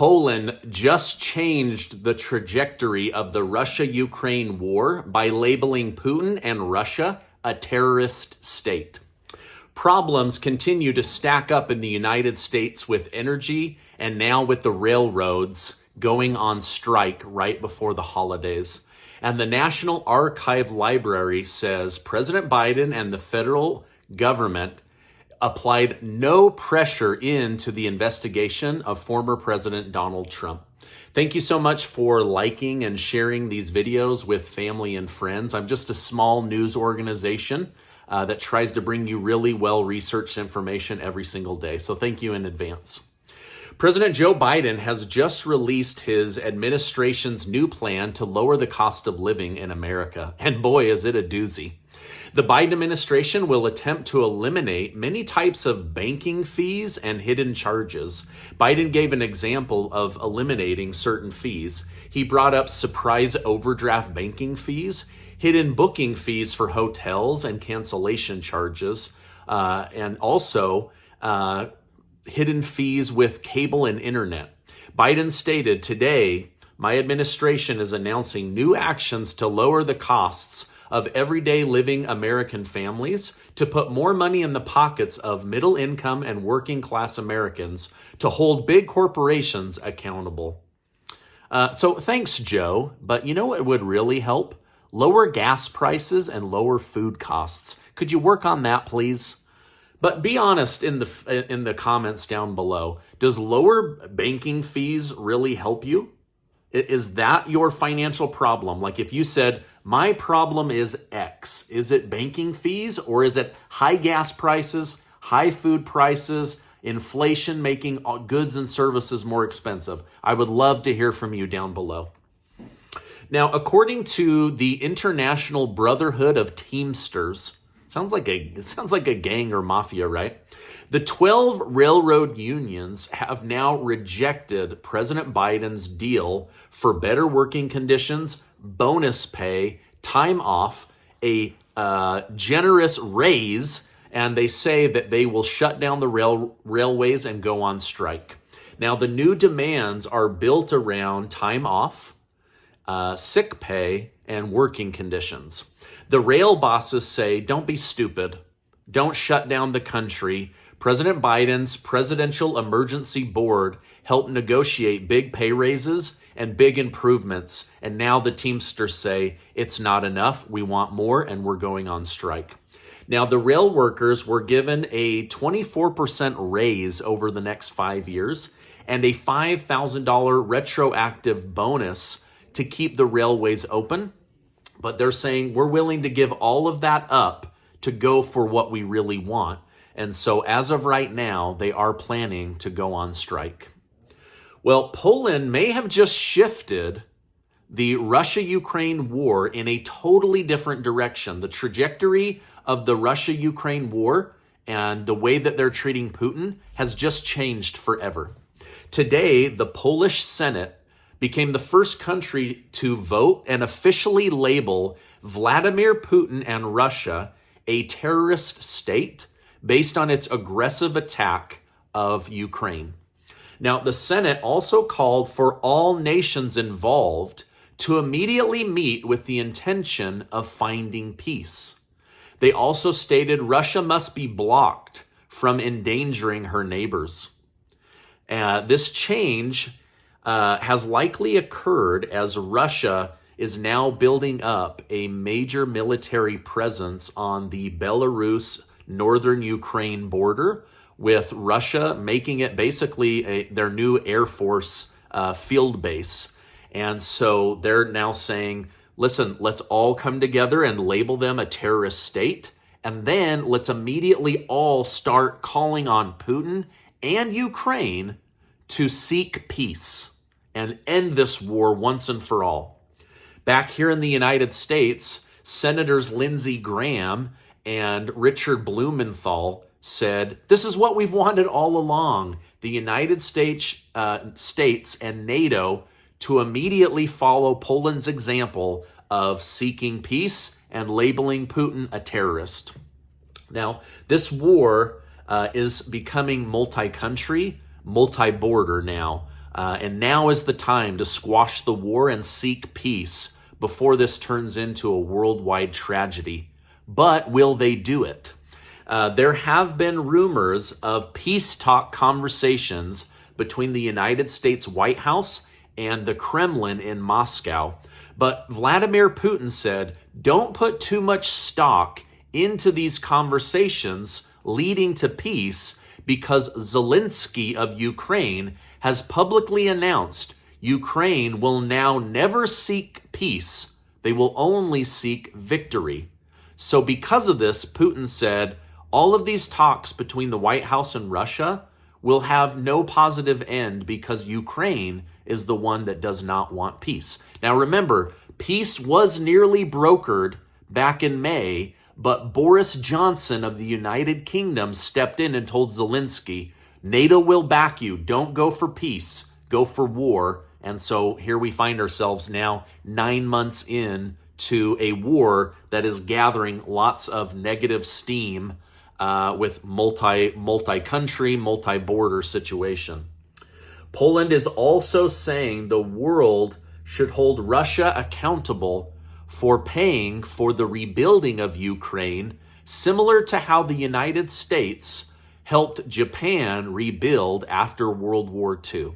Poland just changed the trajectory of the Russia-Ukraine war by labeling Putin and Russia a terrorist state. Problems continue to stack up in the United States with energy and now with the railroads going on strike right before the holidays. And the National Archive Library says President Biden and the federal government applied no pressure into the investigation of former President Donald Trump. Thank you so much for liking and sharing these videos with family and friends. I'm just a small news organization that tries to bring you really well-researched information every single day. So thank you in advance. President Joe Biden has just released his administration's new plan to lower the cost of living in America. And boy, is it a doozy. The Biden administration will attempt to eliminate many types of banking fees and hidden charges. Biden gave an example of eliminating certain fees. He brought up surprise overdraft banking fees, hidden booking fees for hotels and cancellation charges, and also hidden fees with cable and internet. Biden stated, "Today, my administration is announcing new actions to lower the costs of everyday living American families, to put more money in the pockets of middle income and working class Americans, to hold big corporations accountable." So thanks, Joe. But you know what would really help? Lower gas prices and lower food costs. Could you work on that, please? But be honest in the comments down below. Does lower banking fees really help you? Is that your financial problem? Like if you said, my problem is X, is it banking fees or is it high gas prices, high food prices, inflation making goods and services more expensive? I would love to hear from you down below. Now, according to the International Brotherhood of Teamsters, sounds like a gang or mafia, right? The 12 railroad unions have now rejected President Biden's deal for better working conditions, bonus pay, time off, a generous raise, and they say that they will shut down the railways and go on strike. Now, the new demands are built around time off, sick pay, and working conditions. The rail bosses say, don't be stupid. Don't shut down the country. President Biden's Presidential Emergency Board helped negotiate big pay raises and big improvements. And now the Teamsters say it's not enough. We want more, and we're going on strike. Now, the rail workers were given a 24% raise over the next 5 years and a $5,000 retroactive bonus to keep the railways open. But they're saying we're willing to give all of that up to go for what we really want. And so as of right now, they are planning to go on strike. Well, Poland may have just shifted the Russia-Ukraine war in a totally different direction. The trajectory of the Russia-Ukraine war and the way that they're treating Putin has just changed forever. Today, the Polish Senate became the first country to vote and officially label Vladimir Putin and Russia a terrorist state based on its aggressive attack of Ukraine. Now, the Senate also called for all nations involved to immediately meet with the intention of finding peace. They also stated Russia must be blocked from endangering her neighbors. This change has likely occurred as Russia is now building up a major military presence on the Belarus northern Ukraine border, with Russia making it basically their new Air Force field base. And so they're now saying, listen, let's all come together and label them a terrorist state. And then let's immediately all start calling on Putin and Ukraine to seek peace and end this war once and for all. Back here in the United States, Senators Lindsey Graham and Richard Blumenthal said, this is what we've wanted all along, the United States and NATO to immediately follow Poland's example of seeking peace and labeling Putin a terrorist. Now, this war is becoming multi-country, multi-border now. And now is the time to squash the war and seek peace before this turns into a worldwide tragedy. But will they do it? There have been rumors of peace talk conversations between the United States White House and the Kremlin in Moscow. But Vladimir Putin said, don't put too much stock into these conversations leading to peace, because Zelensky of Ukraine has publicly announced Ukraine will now never seek peace. They will only seek victory. So because of this, Putin said, all of these talks between the White House and Russia will have no positive end because Ukraine is the one that does not want peace. Now remember, peace was nearly brokered back in May, but Boris Johnson of the United Kingdom stepped in and told Zelensky, NATO will back you. Don't go for peace, go for war. And so here we find ourselves now 9 months in to a war that is gathering lots of negative steam with multi-country, multi-border situation. Poland is also saying the world should hold Russia accountable for paying for the rebuilding of Ukraine, similar to how the United States helped Japan rebuild after World War II.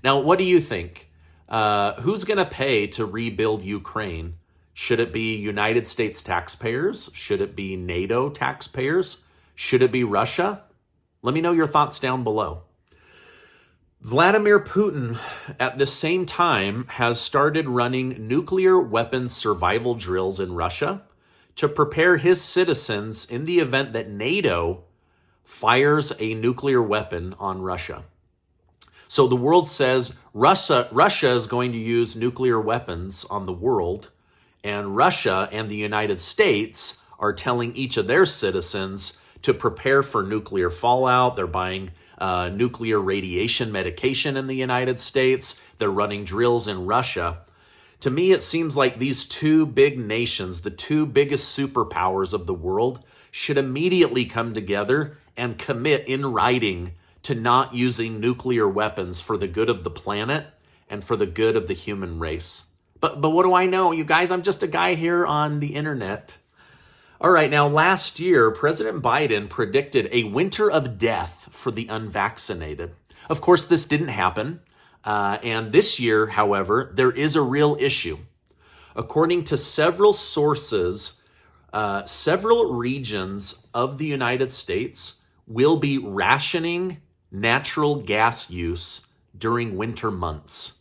Now, what do you think? Who's going to pay to rebuild Ukraine? Should it be United States taxpayers? Should it be NATO taxpayers? Should it be Russia? Let me know your thoughts down below. Vladimir Putin, at the same time, has started running nuclear weapons survival drills in Russia to prepare his citizens in the event that NATO fires a nuclear weapon on Russia. So the world says Russia is going to use nuclear weapons on the world, and Russia and the United States are telling each of their citizens to prepare for nuclear fallout. They're buying nuclear radiation medication in the United States. They're running drills in Russia. To me, it seems like these two big nations, the two biggest superpowers of the world, should immediately come together and commit in writing to not using nuclear weapons for the good of the planet and for the good of the human race. But what do I know? You guys, I'm just a guy here on the internet. All right, now last year, President Biden predicted a winter of death for the unvaccinated. Of course, this didn't happen. And this year, however, there is a real issue. According to several sources, several regions of the United States will be rationing natural gas use during winter months.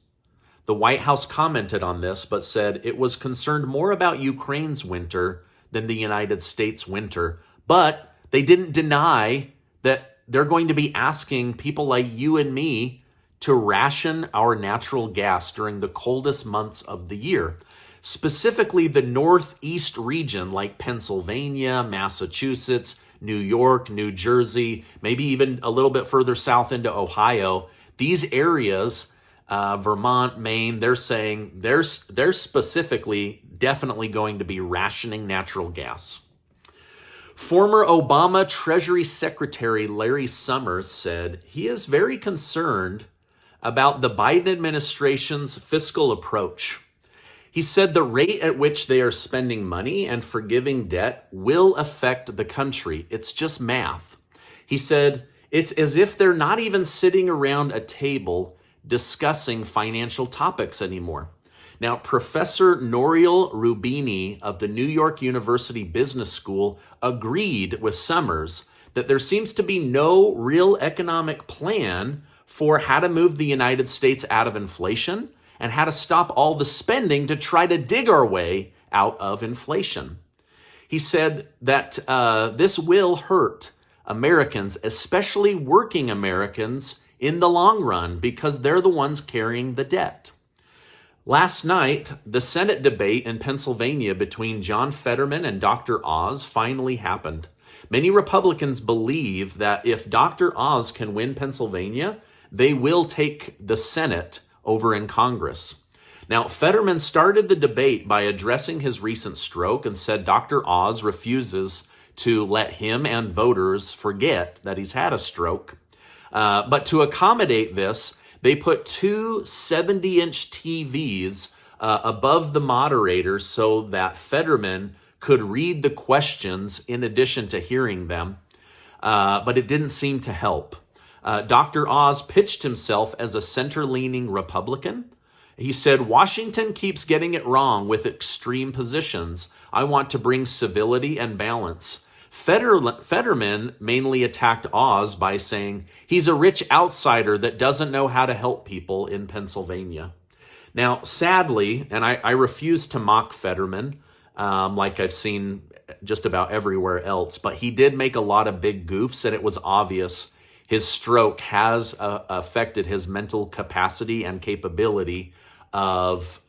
The White House commented on this, but said it was concerned more about Ukraine's winter than the United States winter. But they didn't deny that they're going to be asking people like you and me to ration our natural gas during the coldest months of the year. Specifically, the Northeast region like Pennsylvania, Massachusetts, New York, New Jersey, maybe even a little bit further south into Ohio. These areas, Vermont, Maine, they're saying they're specifically definitely going to be rationing natural gas. Former Obama Treasury Secretary Larry Summers said he is very concerned about the Biden administration's fiscal approach. He said the rate at which they are spending money and forgiving debt will affect the country. It's just math. He said it's as if they're not even sitting around a table discussing financial topics anymore. Now, Professor Nouriel Roubini of the New York University Business School agreed with Summers that there seems to be no real economic plan for how to move the United States out of inflation and how to stop all the spending to try to dig our way out of inflation. He said that this will hurt Americans, especially working Americans, in the long run because they're the ones carrying the debt. Last night, the Senate debate in Pennsylvania between John Fetterman and Dr. Oz finally happened. Many Republicans believe that if Dr. Oz can win Pennsylvania, they will take the Senate over in Congress. Now, Fetterman started the debate by addressing his recent stroke and said Dr. Oz refuses to let him and voters forget that he's had a stroke. But to accommodate this, They put two 70-inch TVs above the moderators so that Fetterman could read the questions in addition to hearing them, but it didn't seem to help. Dr. Oz pitched himself as a center-leaning Republican. He said, Washington keeps getting it wrong with extreme positions. I want to bring civility and balance. Fetterman mainly attacked Oz by saying he's a rich outsider that doesn't know how to help people in Pennsylvania. Now, sadly, and I refuse to mock Fetterman like I've seen just about everywhere else, but he did make a lot of big goofs, and it was obvious his stroke has affected his mental capacity and capability of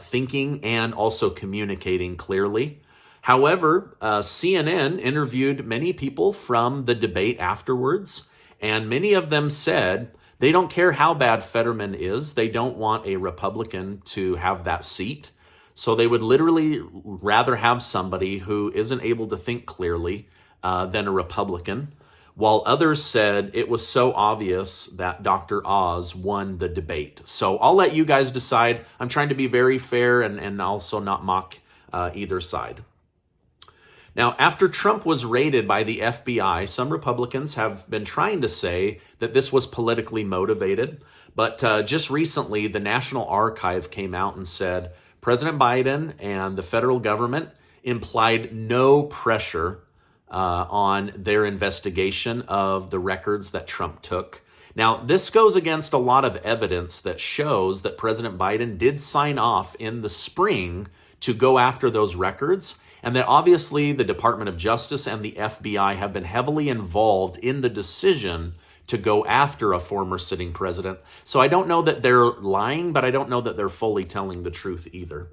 thinking and also communicating clearly. However, CNN interviewed many people from the debate afterwards, and many of them said they don't care how bad Fetterman is. They don't want a Republican to have that seat. So they would literally rather have somebody who isn't able to think clearly than a Republican, while others said it was so obvious that Dr. Oz won the debate. So I'll let you guys decide. I'm trying to be very fair and also not mock either side. Now, after Trump was raided by the FBI, some Republicans have been trying to say that this was politically motivated. But just recently, the National Archive came out and said President Biden and the federal government implied no pressure on their investigation of the records that Trump took. Now, this goes against a lot of evidence that shows that President Biden did sign off in the spring to go after those records, and that obviously the Department of Justice and the FBI have been heavily involved in the decision to go after a former sitting president. So I don't know that they're lying, but I don't know that they're fully telling the truth either.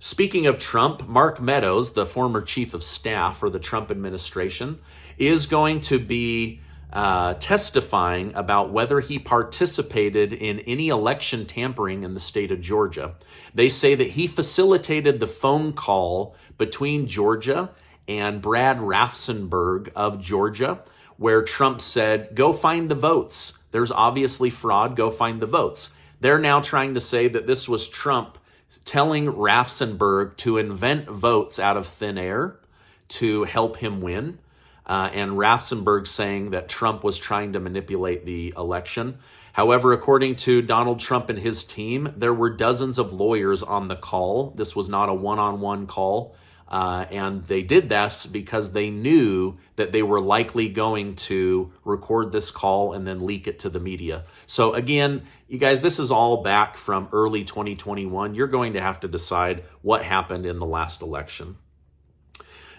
Speaking of Trump, Mark Meadows, the former chief of staff for the Trump administration, is going to be testifying about whether he participated in any election tampering in the state of Georgia. They say that he facilitated the phone call between Georgia and Brad Raffensperger of Georgia, where Trump said, go find the votes. There's obviously fraud, go find the votes. They're now trying to say that this was Trump telling Raffensperger to invent votes out of thin air to help him win. And Raffensperger saying that Trump was trying to manipulate the election. However, according to Donald Trump and his team, there were dozens of lawyers on the call. This was not a one-on-one call. And they did this because they knew that they were likely going to record this call and then leak it to the media. So again, you guys, this is all back from early 2021. You're going to have to decide what happened in the last election.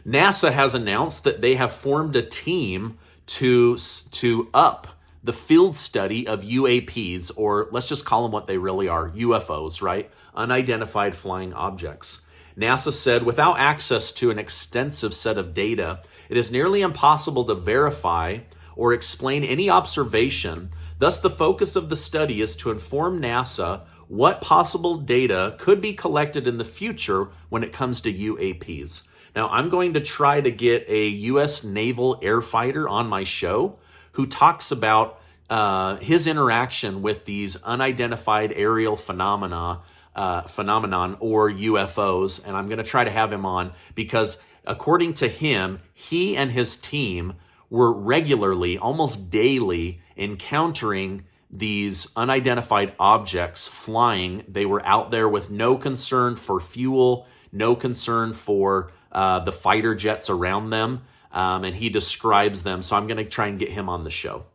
NASA has announced that they have formed a team to up the field study of UAPs, or let's just call them what they really are, UFOs, right? Unidentified flying objects. NASA said without access to an extensive set of data, it is nearly impossible to verify or explain any observation. Thus, the focus of the study is to inform NASA what possible data could be collected in the future when it comes to UAPs. Now, I'm going to try to get a U.S. naval air fighter on my show who talks about his interaction with these unidentified aerial phenomenon or UFOs, and I'm going to try to have him on because according to him, he and his team were regularly, almost daily, encountering these unidentified objects flying. They were out there with no concern for fuel, no concern for the fighter jets around them, and he describes them. So I'm going to try and get him on the show.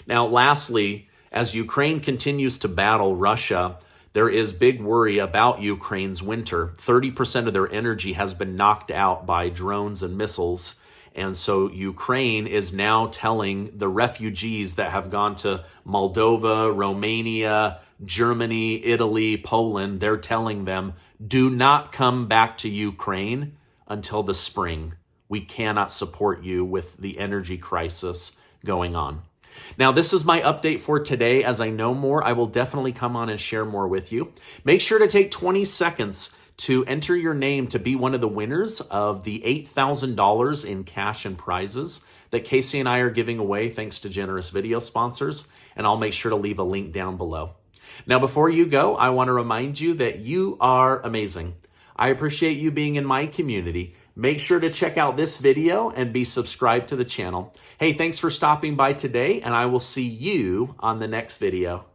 Now, lastly, as Ukraine continues to battle Russia, there is big worry about Ukraine's winter. 30% of their energy has been knocked out by drones and missiles. And so Ukraine is now telling the refugees that have gone to Moldova, Romania, Germany, Italy, Poland, they're telling them, do not come back to Ukraine until the spring. We cannot support you with the energy crisis going on. Now, this is my update for today. As I know more, I will definitely come on and share more with you. Make sure to take 20 seconds to enter your name to be one of the winners of the $8,000 in cash and prizes that Casey and I are giving away thanks to generous video sponsors. and I'll make sure to leave a link down below. Now, before you go, I want to remind you that you are amazing. I appreciate you being in my community. Make sure to check out this video and be subscribed to the channel. Hey, thanks for stopping by today, and I will see you on the next video.